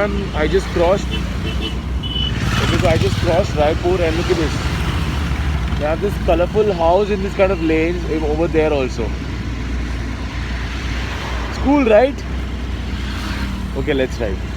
one I just crossed. Okay, so I just crossed Raipur and look at this. They have this colorful house in this kind of lanes over there also. It's cool, right? Okay, let's ride.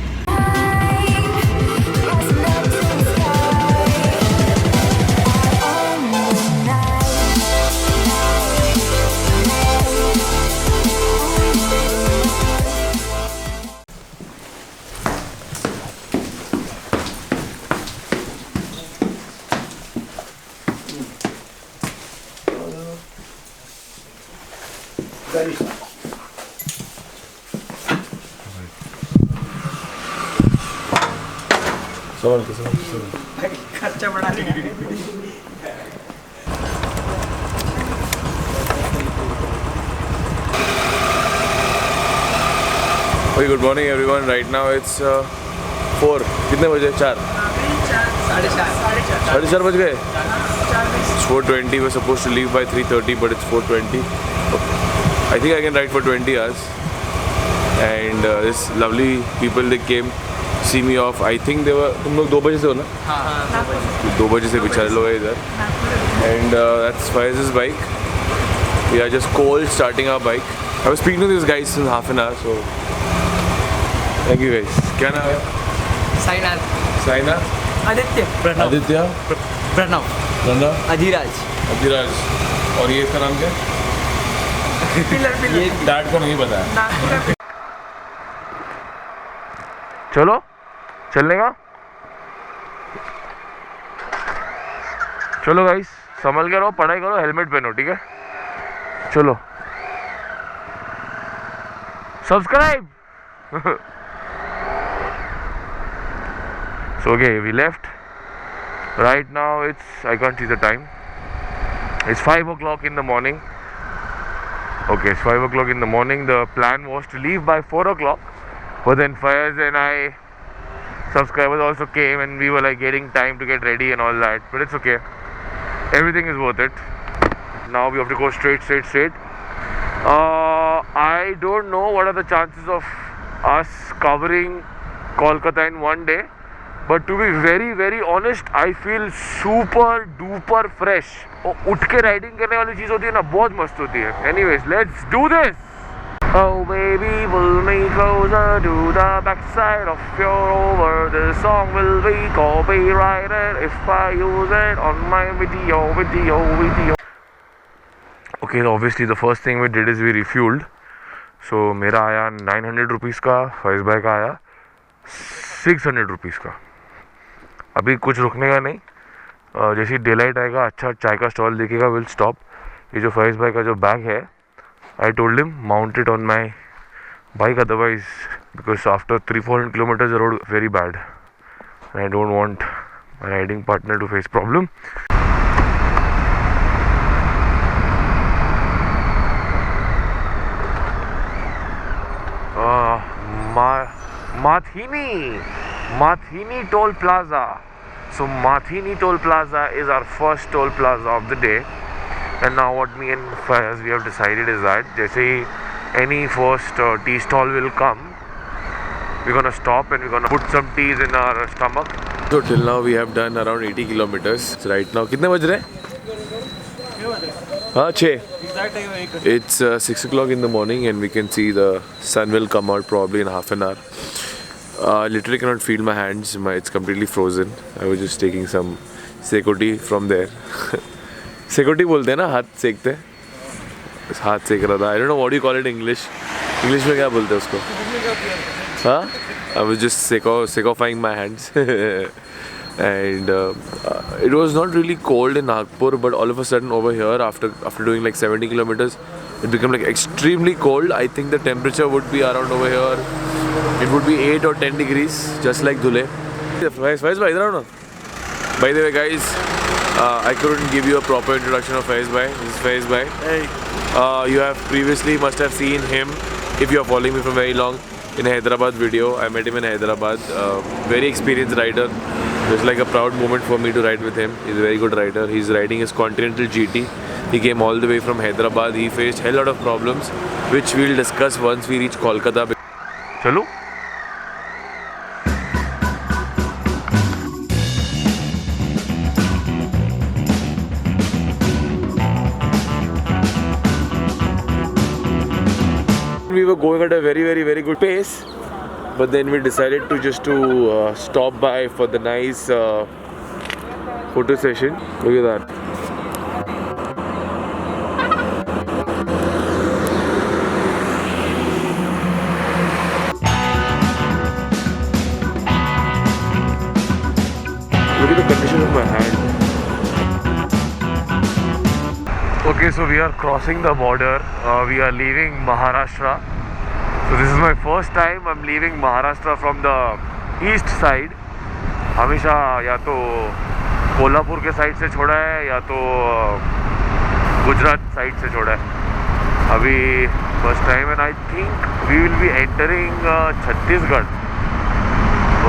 खर्चा बढ़ा लिया। Okay, good morning everyone. Right now it's 4. कितने बजे? 4. साढ़े चार बज गए. It's 4:20. We're supposed to leave by 3:30, but it's 4:20. I think I can ride for 20 hours. And this lovely people, they came see me off. I think they were. तुम लोग 2 बजे से हो ना? हाँ. 2 बजे से बेचारे लोग हैं इधर. And that's Fayaz's bike. We are just cold starting our bike. I was speaking to these guys in half an hour, so thank you guys. क्या नाम है? साइना. आदित्य. आदित्य. प्रणव. अधिराज. और ये इसका नाम क्या? पिलर. डैड को नहीं पता है. चलो चलने का. चलो गाइस, संभल के रहो, पढ़ाई करो, हेलमेट पहनो, ठीक है? चलो. Subscribe. So okay, we left. Right now I can't see the time. It's 5 o'clock in the morning. Okay, it's 5 o'clock in the morning. The plan was to leave by 4 o'clock. But then Fayaz and subscribers also came and we were like getting time to get ready and all that. But it's okay. Everything is worth it. Now we have to go straight. I don't know what are the chances of us covering Kolkata in one day. But to be very, very honest, I feel super duper fresh. उठ के riding करने वाली चीज़ होती है ना, बहुत मस्त होती है. Anyways, let's do this. Oh baby, pull me closer to the backside of your over. This song will be copyrighted if I use it on my video. Okay, so obviously the first thing we did is we refueled. So मेरा आया 900 rupees का, फैज़ भाई का आया 600 rupees का. अभी कुछ रुकने का नहीं. जैसे डे लाइट आएगा, अच्छा चाय का स्टॉल दिखेगा, विल स्टॉप. ये जो फैज़ भाई का जो बैग है, I told him mount it on my bike, otherwise because after 300-400 kilometers the road very bad and I don't want my riding partner to face problem. Mathini Toll Plaza. So Mathini Toll Plaza is our first toll plaza of the day. And now what me and Fayaz we have decided is that जैसे ही any first tea stall will come, we're gonna stop and we're gonna put some teas in our stomach. So till now we have done around 80 kilometers. So right now कितने बज रहे हैं? हाँ 6. It's 6 o'clock in the morning and we can see the sun will come out probably in half an hour. Literally cannot feel my hands. It's completely frozen. I was just taking some Seco tea from there. सेकोटी बोलते हैं ना, हाथ सेकते हैं. हाथ सेक रहा था. I don't know what you call it English में क्या बोलते हैं उसको? हाँ, आई वाज जस्ट सेकोफाइंग my hands. And it was not really cold in Nagpur, but all of a sudden over here after doing like 70 kilometers it became like extremely cold. I think the temperature would be around over here, it would be 8 or 10 degrees, just like Dhule. By the way guys, I couldn't give you a proper introduction of Faiz Bhai. This is Faiz Bhai. Hey. You have previously must have seen him, if you are following me for very long, in a Hyderabad video. I met him in Hyderabad. Very experienced rider. It's like a proud moment for me to ride with him. He's a very good rider. He's riding his Continental GT. He came all the way from Hyderabad. He faced hell lot of problems, which we'll discuss once we reach Kolkata. Chalo. we were going at a very good pace, but then we decided to just stop by for the nice photo session. Look at that. Look at the condition of my hand. Okay, so we are crossing the border. We are leaving Maharashtra. So this is my first time I'm leaving Maharashtra from the east side. हमेशा या तो कोल्हापुर के side से छोड़ा है या तो Gujarat side से छोड़ा है. अभी first time and I think we will be entering Chhattisgarh.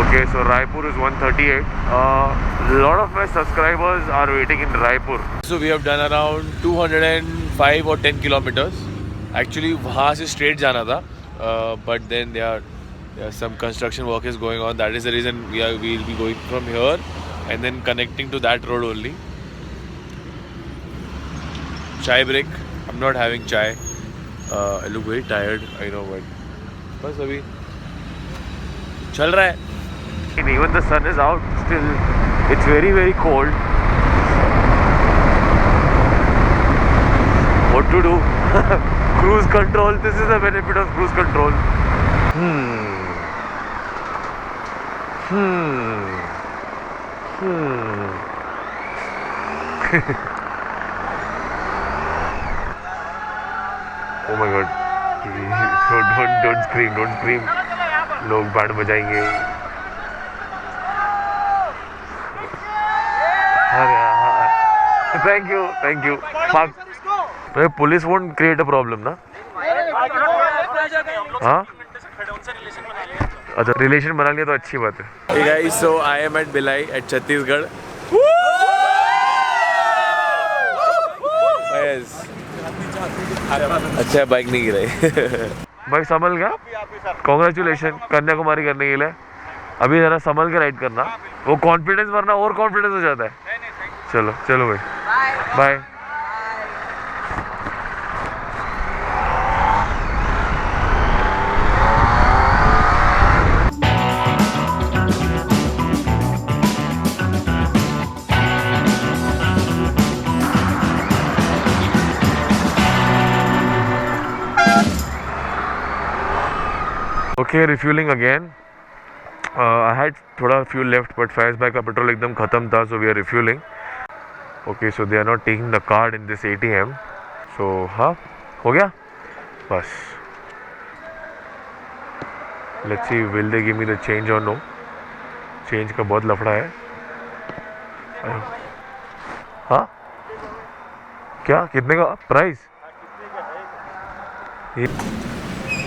Okay, so Raipur is 138. A lot of my subscribers are waiting in Raipur. So we have done around 205 or 10 kilometers. Actually, वहाँ से straight जाना था, but then there are some construction work is going on. That is the reason we will be going from here and then connecting to that road only. Chai break. I'm not having chai. I look very tired. I know, but बस अभी चल रहा है. Even the sun is out, still it's very cold. What to do? Cruise control. This is the benefit of cruise control. Oh my god. Don't scream. लोग band बजाएंगे. Thank you. Police won't create a problem, na? हाँ? अच्छा, relation बना लिया तो अच्छी बात है. Hey guys, so I am at Bhilai at Chhattisgarh. Yes. अच्छा बाइक नहीं गिराई. भाई संभल गया. Congratulations कन्याकुमारी करने के लिए. अभी जरा संभल के राइड करना. वो कॉन्फिडेंस वरना और कॉन्फिडेंस हो जाता है. चलो भाई. Bye. Okay, refueling again. I had थोड़ा fuel left, but Faiz bhai का petrol एकदम खत्म था, so we are refueling. Okay, so they are not taking the card in this ATM. So हाँ, हो गया? बस. Let's see, will they give me the change or no? Change का बहुत लफड़ा है. हाँ? क्या? कितने का price?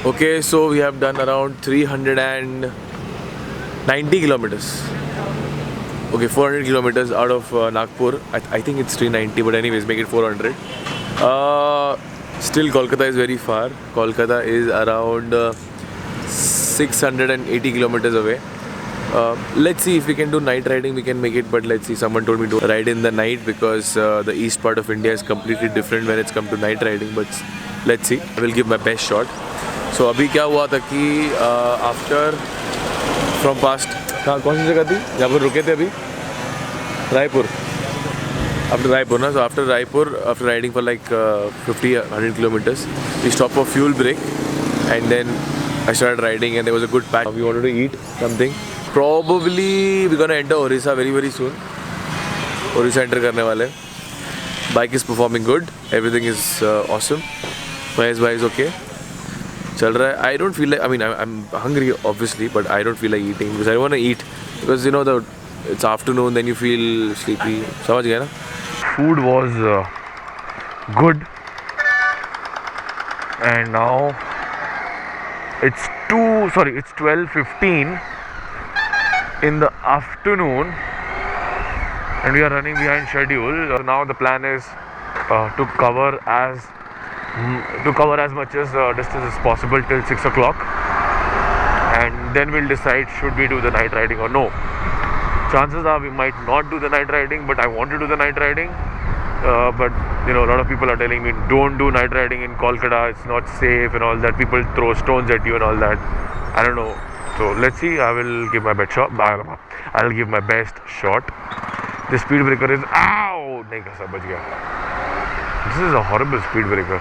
Okay, so we have done around 390 kilometers. Okay, 400 kilometers out of Nagpur. I think it's 390, but anyways, make it 400. Still, Kolkata is very far. Kolkata is around 680 kilometers away. Let's see if we can do night riding. We can make it, but let's see. Someone told me to ride in the night because the east part of India is completely different when it's come to night riding. But let's see. I will give my best shot. So अभी क्या हुआ था कि after from past कौन सी जगह थी जहाँ पर रुके थे अभी रायपुर आफ्टर रायपुर ना. So after Raipur after riding for like 50-100 kilometers we stopped for fuel break and then I started riding and there was a good patch. We wanted to eat something. Probably we're gonna enter Orissa very soon. Orissa enter करने वाले. Bike is performing good. Everything is awesome. Faiz bhai is okay. चल रहा है. I don't feel like, I mean, I'm hungry obviously, but I don't feel like eating because I don't want to eat because you know it's afternoon, then you feel sleepy. समझ गया ना? Food was good, and now it's 12:15 in the afternoon, and we are running behind schedule. Now the plan is to cover as much as distance as possible till 6 o'clock, and then we'll decide should we do the night riding or no. Chances are we might not do the night riding, but I want to do the night riding but you know, a lot of people are telling me don't do night riding in Kolkata. It's not safe and all that. People throw stones at you and all that. I don't know. So let's see. I will give my best shot. I'll give my best shot. The speed breaker is ow. नहीं कैसा बच गया. This is a horrible speed breaker.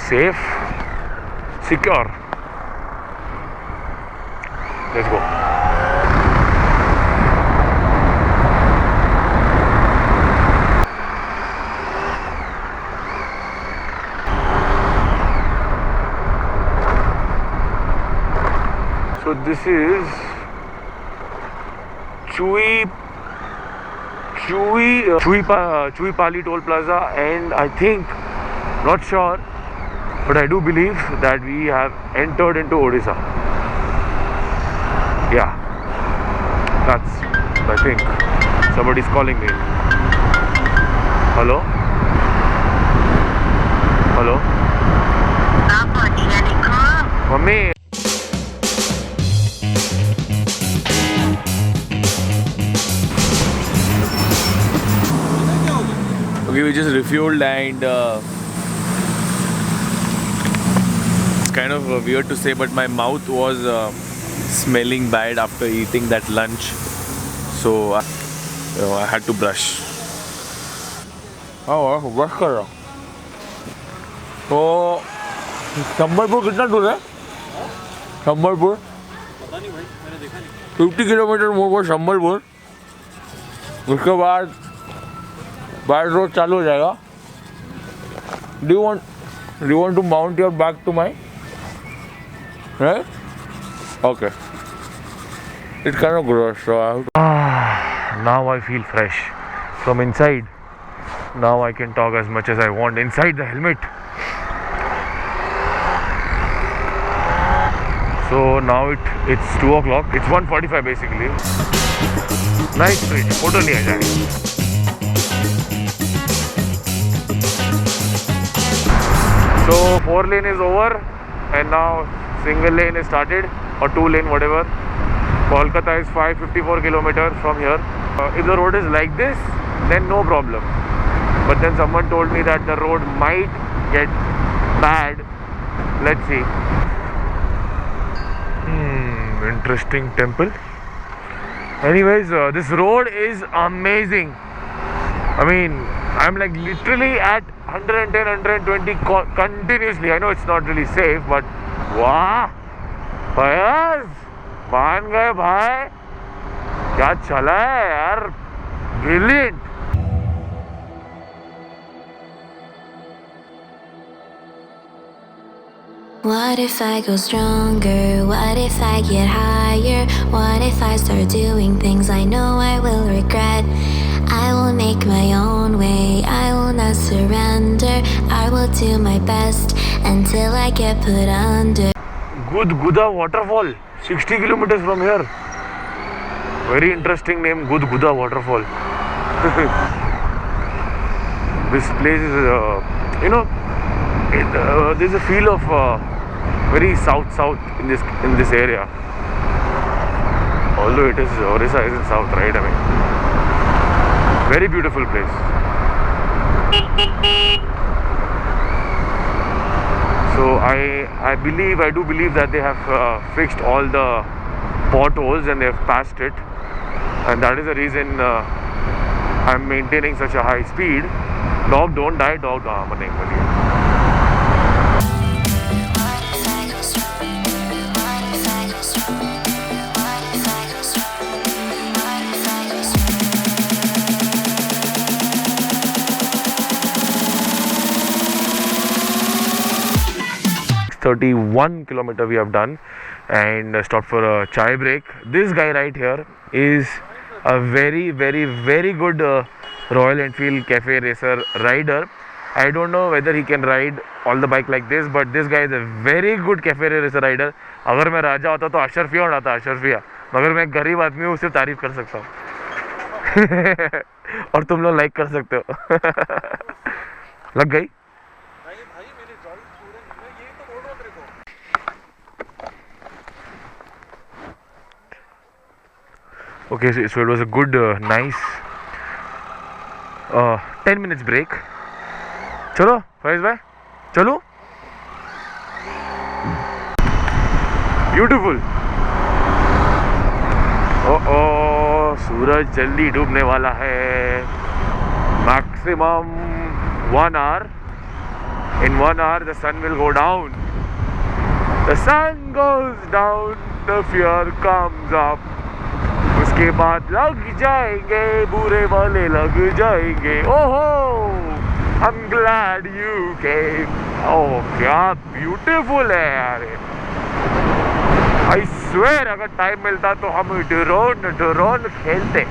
Safe, secure. Let's go. So this is Chuipali Toll Plaza, and I think, not sure, but I do believe that we have entered into Odisha. Yeah, that's, I think, somebody's calling me. Hello? Hello? Mummy. Okay, we just refueled and it's kind of weird to say, but my mouth was smelling bad after eating that lunch, so I had to brush. Oh, brush कर रहा हूँ. तो संबलपुर कितना दूर है? संबलपुर? पता नहीं भाई, मैंने देखा नहीं. 50 किलोमीटर मोर पर संबलपुर. उसके बाद बाय रोड चालू हो जाएगा. Do you want to mount your back to mine? Right? Okay. It's kind of gross, so I have to... Now I feel fresh from inside. Now I can talk as much as I want inside the helmet. So now it's 2 o'clock. It's 1:45 basically. Nice bridge. Photo लिया जाए. So 4 lane is over and now single lane is started, or 2 lane, whatever. Kolkata is 554 kilometers from here. If the road is like this, then no problem. But then someone told me that the road might get bad. Let's see. Interesting temple. Anyways, this road is amazing. I mean, I'm like literally at 110, 120 continuously. I know it's not really safe, but wow, Fayaz, मान गए भाई, क्या चला है यार, brilliant. What if I go stronger? What if I get higher? What if I start doing things I know I will regret? I will make my own way, I will not surrender. I will do my best until I get put under. Gudguda waterfall, 60 kilometers from here. Very interesting name, Gudguda waterfall. This place is, there's a feel of very south in this area. Although it is Orissa is in south, right? I mean, very beautiful place. So I do believe that they have fixed all the potholes and they have passed it, and that is the reason I'm maintaining such a high speed. Dog don't die, dog नहीं मरिए. .31 kilometer we have done and stopped for a chai break. This guy right here is a very good Royal Enfield Cafe Racer rider. I don't know whether he can ride all the bike like this, but this guy is a very good Cafe Racer rider. अगर मैं राजा होता तो अशरफिया उड़ाता, अशरफिया, मगर मैं गरीब आदमी हूँ, सिर्फ तारीफ कर सकता हूँ. और तुम लोग लाइक कर सकते हो. लग गई. Okay, so it was a good, nice 10 minutes break. चलो फैज भाई चलो. Beautiful. Oh, सूरज जल्दी डूबने वाला है. Maximum 1 hour. In 1 hour the sun will go down. The sun goes down, the fear comes up. उसके बाद लग जाएंगे बुरे वाले लग जाएंगे. ओहो, I'm glad you came. Oh, क्या beautiful है यार. I swear अगर टाइम मिलता तो हम ड्रोन खेलते.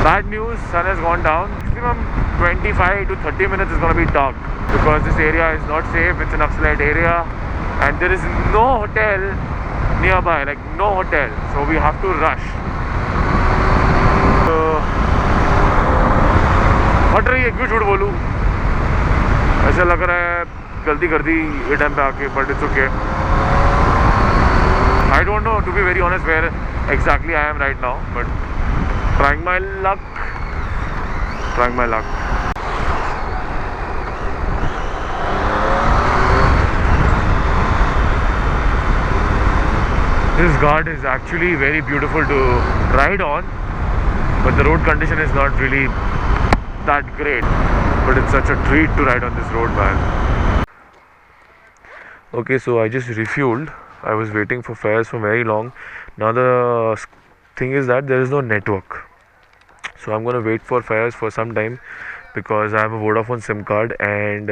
Bad news, sun has gone down. Maximum 25 to 30 minutes is going to be dark because this area is not safe. It's an Naxalite area and there is no hotel nearby, like no hotel. So we have to rush. हट रही है, क्यों झूठ बोलूँ. ऐसा लग रहा है गलती कर दी ये टाइम पे आके, but it's okay. I don't know, to be very honest, where exactly I am right now, but trying my luck. This ghat is actually very beautiful to ride on, but the road condition is not really that great. But it's such a treat to ride on this road, man. Okay, so I just refueled. I was waiting for fares for very long. Now the thing is that there is no network. So I'm gonna wait for fares for some time because I have a Vodafone SIM card and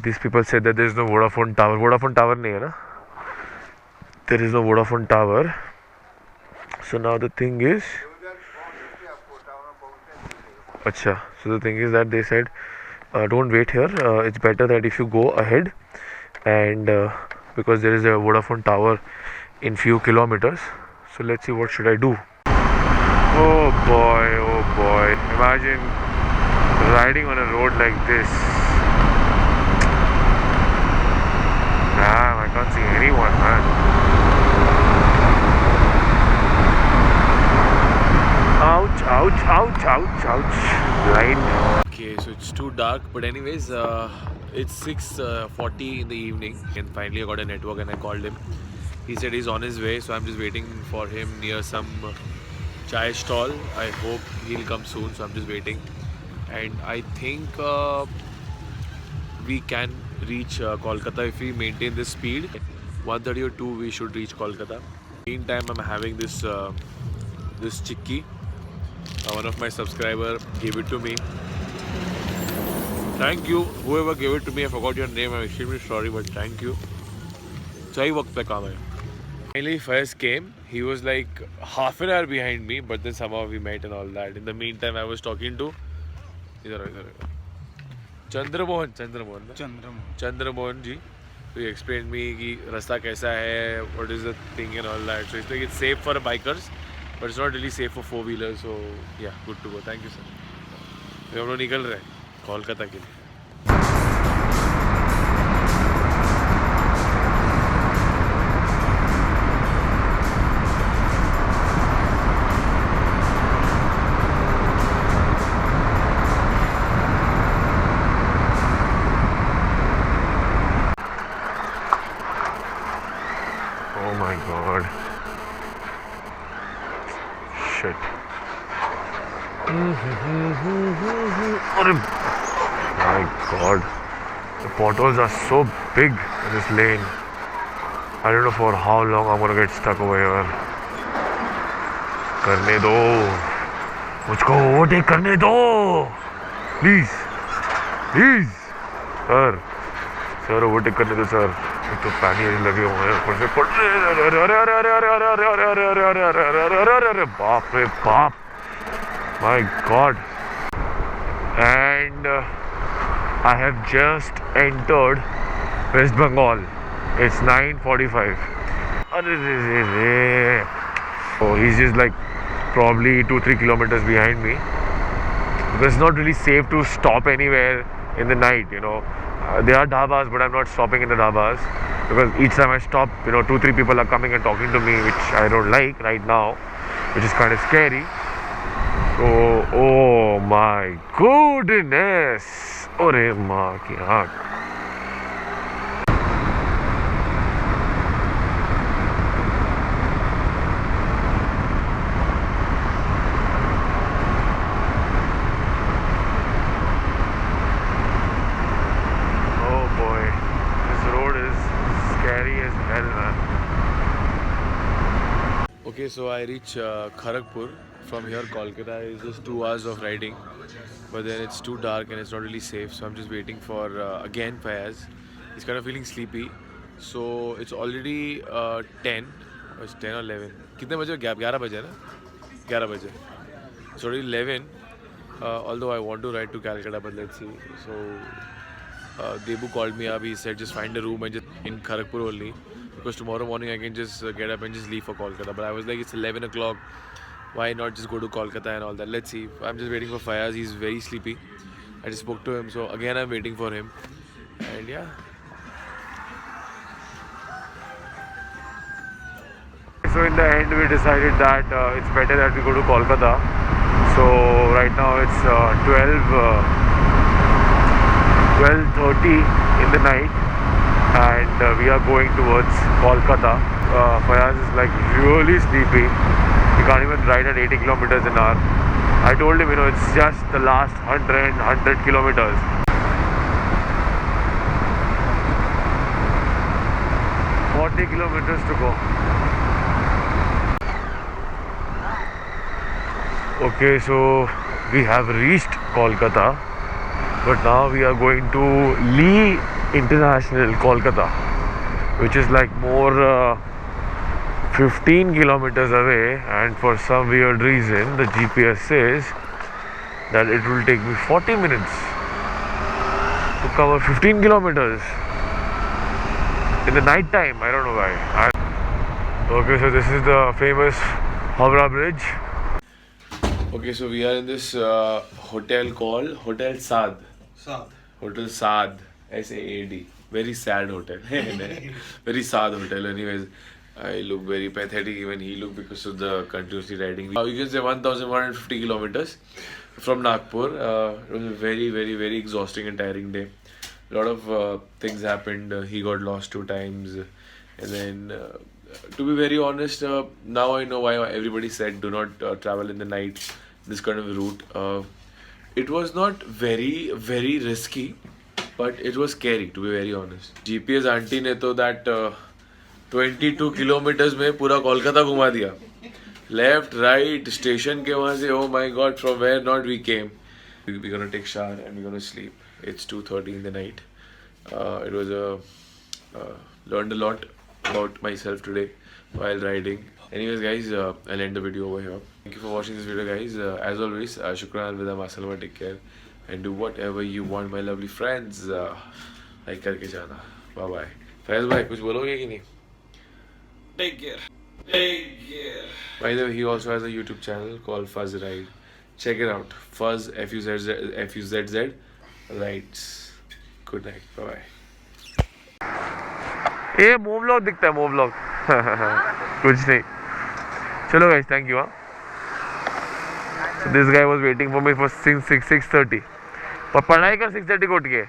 these people said that there is no Vodafone tower. Vodafone tower nahi hai na? There is no Vodafone tower. So now the thing is, so the thing is that they said don't wait here. It's better that if you go ahead and because there is a Vodafone tower in few kilometers. So let's see what should I do. Oh boy, imagine riding on a road like this. Damn, I can't see anyone, man. Ouch. Blind. Okay, so it's too dark, but anyways, it's 6:40 in the evening and finally I got a network and I called him. He said he's on his way, so I'm just waiting for him near some chai stall. I hope he'll come soon, so I'm just waiting. And I think we can reach Kolkata if we maintain this speed. 1:30 or 2 we should reach Kolkata. Meantime, I'm having this this chikki. One of my subscriber gave it to me. Thank you, whoever gave it to me. I forgot your name. I'm extremely sorry, but thank you. सही वक्त पे काम है. Finally, Faiz came. He was like half an hour behind me, but then somehow we met and all that. In the meantime, I was talking to Chandramohan ji. So he explained me कि रास्ता कैसा है, what is the thing and all that. So it's like it's safe for bikers, but it's not really safe for 4-wheelers. So yeah, good to go. Thank you sir. हम लोग निकल रहे हैं कोलकाता के लिए. Oh my god. Shit. My god. The potholes are so big in this lane. I don't know for how long I'm gonna get stuck over here. करने दो. मुझको ओवरटेक करने दो. Please. Sir, ओवरटेक करने दो सर. तो पानी लगे हुए हैं ऊपर से पड़ रहे. अरे बाप रे बाप. My god. And I have just entered West Bengal. It's 9:45. Oh, he's just like probably 2-3 kilometers behind me. Because it's not really safe to stop anywhere in the night, you know. There are dhabas, but I'm not stopping in the dhabas because each time I stop, you know, 2-3 people are coming and talking to me, which I don't like right now, which is kind of scary. So, oh my goodness! Ore maa ki aankh. Okay, so I reach Kharagpur. From here, Kolkata is just 2 hours of riding, but then it's too dark and it's not really safe. So I'm just waiting for again Fayaz. He's kind of feeling sleepy. So it's already 10. It's 10 or 11. कितने बजे gap 11 बजे ना 11 बजे. It's already 11. Although I want to ride to Calcutta, but let's see. So Debu called me up. He said just find a room and just in Kharagpur only. Because tomorrow morning I can just get up and just leave for Kolkata. But I was like, it's 11 o'clock. Why not just go to Kolkata and all that? Let's see. I'm just waiting for Fayaz. He's very sleepy. I just spoke to him. So again, I'm waiting for him. And yeah. So in the end, we decided that it's better that we go to Kolkata. So right now it's 12:30 in the night. And we are going towards Kolkata. Fayaz is like really sleepy. He can't even ride at 80 kilometers an hour. I told him, you know, it's just the last 100 kilometers. Forty kilometers to go. Okay, so we have reached Kolkata, but now we are going to Lee International Kolkata, which is like more 15 kilometers away, and for some weird reason the GPS says that it will take me 40 minutes to cover 15 kilometers in the night time. I don't know why. Okay, so this is the famous Howrah Bridge. Okay, so we are in this hotel called Hotel Saad. Hotel Saad. SAAD. Very sad hotel. Very sad hotel. Anyways, I look very pathetic. Even he looked because of the continuously riding. You can say 1,150 kilometers from Nagpur. It was a very exhausting and tiring day. A lot of things happened. He got lost 2 times. And then, to be very honest, now I know why everybody said do not travel in the night. This kind of route. It was not very risky. But it was scary, to be very honest. GPS auntie ने तो that 22 kilometers में पूरा कोलकाता घुमा दिया. Left, right, station के वहाँ से, oh my god, from where not we came. We're gonna take shower and we're gonna sleep. It's 2:30 in the night. It was learned a lot about myself today while riding. Anyways, guys, I'll end the video over here. Thank you for watching this video, guys. As always, shukran alvida, masalama, take care. And do whatever you want, my lovely friends. Like करके जाना. Bye bye. Faiz भाई कुछ बोलोगे कि नहीं? Take care. By the way, he also has a YouTube channel called Fuzz Ride. Check it out. Fuzz FUZZ Rides. Good night. Bye bye. ये मोवलॉग दिखता है मोवलॉग. कुछ नहीं. चलो guys, thank you. So this guy was waiting for me for since 6:30. पर पढ़ाई कर 6:30 को उठ के.